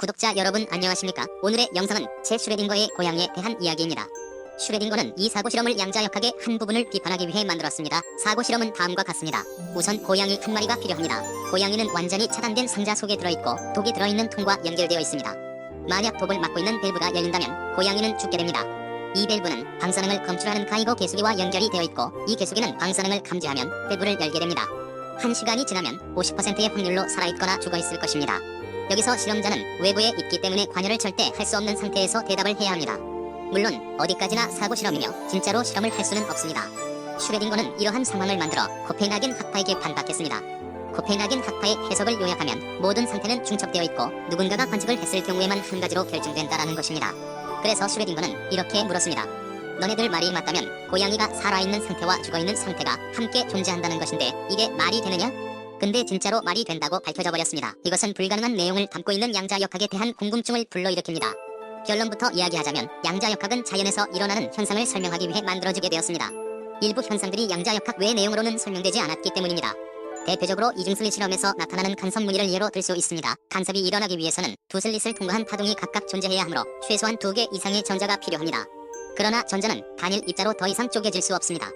구독자 여러분 안녕하십니까? 오늘의 영상은 제 슈레딩거의 고양이에 대한 이야기입니다. 슈레딩거는 이 사고 실험을 양자역학의 한 부분을 비판하기 위해 만들었습니다. 사고 실험은 다음과 같습니다. 우선 고양이 한 마리가 필요합니다. 고양이는 완전히 차단된 상자 속에 들어있고 독이 들어있는 통과 연결되어 있습니다. 만약 독을 막고 있는 밸브가 열린다면 고양이는 죽게 됩니다. 이 밸브는 방사능을 검출하는 가이거 개수기와 연결이 되어 있고 이 개수기는 방사능을 감지하면 밸브를 열게 됩니다. 1시간이 지나면 50%의 확률로 살아있거나 죽어있을 것입니다. 여기서 실험자는 외부에 있기 때문에 관여를 절대 할 수 없는 상태에서 대답을 해야 합니다. 물론 어디까지나 사고 실험이며 진짜로 실험을 할 수는 없습니다. 슈레딩거는 이러한 상황을 만들어 코펜하겐 학파에게 반박했습니다. 코펜하겐 학파의 해석을 요약하면 모든 상태는 중첩되어 있고 누군가가 관측을 했을 경우에만 한 가지로 결정된다라는 것입니다. 그래서 슈레딩거는 이렇게 물었습니다. 너네들 말이 맞다면 고양이가 살아있는 상태와 죽어있는 상태가 함께 존재한다는 것인데 이게 말이 되느냐? 근데 진짜로 말이 된다고 밝혀져 버렸습니다. 이것은 불가능한 내용을 담고 있는 양자역학에 대한 궁금증을 불러일으킵니다. 결론부터 이야기하자면 양자역학은 자연에서 일어나는 현상을 설명하기 위해 만들어지게 되었습니다. 일부 현상들이 양자역학 외의 내용으로는 설명되지 않았기 때문입니다. 대표적으로 이중슬릿 실험에서 나타나는 간섭 무늬를 예로 들 수 있습니다. 간섭이 일어나기 위해서는 두 슬릿을 통과한 파동이 각각 존재해야 하므로 최소한 2개 이상의 전자가 필요합니다. 그러나 전자는 단일 입자로 더 이상 쪼개질 수 없습니다.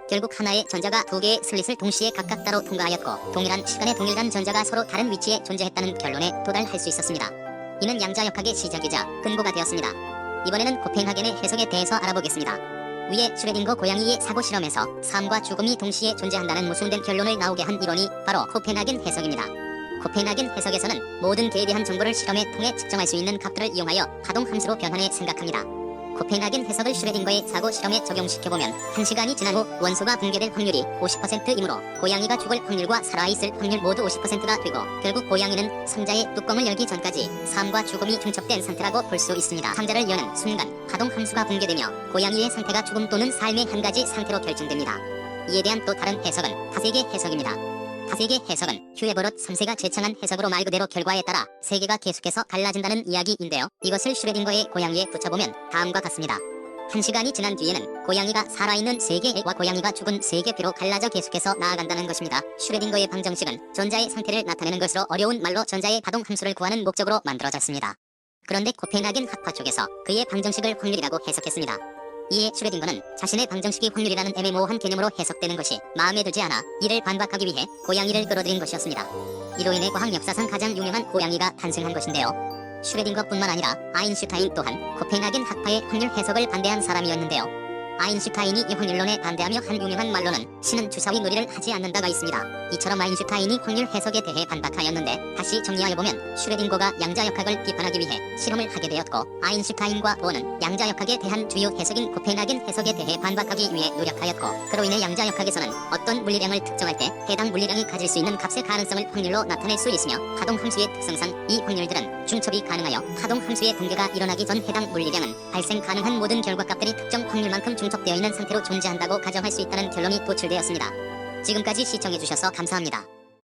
결국 하나의 전자가 2개의 슬릿을 동시에 각각 따로 통과하였고 동일한 시간에 동일한 전자가 서로 다른 위치에 존재했다는 결론에 도달할 수 있었습니다. 이는 양자역학의 시작이자 근거가 되었습니다. 이번에는 코펜하겐의 해석에 대해서 알아보겠습니다. 위에 슈레딩거 고양이의 사고 실험에서 삶과 죽음이 동시에 존재한다는 모순된 결론을 나오게 한 이론이 바로 코펜하겐 해석입니다. 코펜하겐 해석에서는 모든 개에 대한 정보를 실험에 통해 측정할 수 있는 값들을 이용하여 파동 함수로 변환해 생각합니다. 코펜하겐 해석을 슈레딩거의 사고 실험에 적용시켜보면 1시간이 지난 후 원소가 붕괴될 확률이 50%이므로 고양이가 죽을 확률과 살아있을 확률 모두 50%가 되고 결국 고양이는 상자의 뚜껑을 열기 전까지 삶과 죽음이 중첩된 상태라고 볼 수 있습니다. 상자를 여는 순간 파동 함수가 붕괴되며 고양이의 상태가 죽음 또는 삶의 한 가지 상태로 결정됩니다. 이에 대한 또 다른 해석은 타세계 해석입니다. 타세계 해석은 휴에버롯 3세가 제창한 해석으로 말 그대로 결과에 따라 세계가 계속해서 달라진다는 이야기인데요. 이것을 슈레딩거의 고양이에 붙여보면 다음과 같습니다. 1시간이 지난 뒤에는 고양이가 살아있는 세계와 고양이가 죽은 세계표로 갈라져 계속해서 나아간다는 것입니다. 슈레딩거의 방정식은 전자의 상태를 나타내는 것으로 어려운 말로 전자의 파동 함수를 구하는 목적으로 만들어졌습니다. 그런데 코펜하겐 학파 쪽에서 그의 방정식을 확률이라고 해석했습니다. 이에 슈레딩거는 자신의 방정식이 확률이라는 애매모호한 개념으로 해석되는 것이 마음에 들지 않아 이를 반박하기 위해 고양이를 끌어들인 것이었습니다. 이로 인해 과학 역사상 가장 유명한 고양이가 탄생한 것인데요. 슈레딩거뿐만 아니라 아인슈타인 또한 코펜하겐 학파의 확률 해석을 반대한 사람이었는데요. 아인슈타인이 이 확률론에 반대하며 한 유명한 말로는 신은 주사위 놀이를 하지 않는다가 있습니다. 이처럼 아인슈타인이 확률 해석에 대해 반박하였는데 다시 정리하여보면 슈레딩거가 양자역학을 비판하기 위해 실험을 하게 되었고 아인슈타인과 보어는 양자역학에 대한 주요 해석인 코펜하겐 해석에 대해 반박하기 위해 노력하였고 그로 인해 양자역학에서는 어떤 물리량을 특정할 때 해당 물리량이 가질 수 있는 값의 가능성을 확률로 나타낼 수 있으며 파동함수의 특성상 이 확률들은 중첩이 가능하여 파동함수의 붕괴가 일어나기 전 해당 물리량은 발생 가능한 모든 결과값들이 특정 확률만큼 중첩되어 있는 상태로 존재한다고 가정할 수 있다는 결론이 도출되었습니다. 지금까지 시청해주셔서 감사합니다.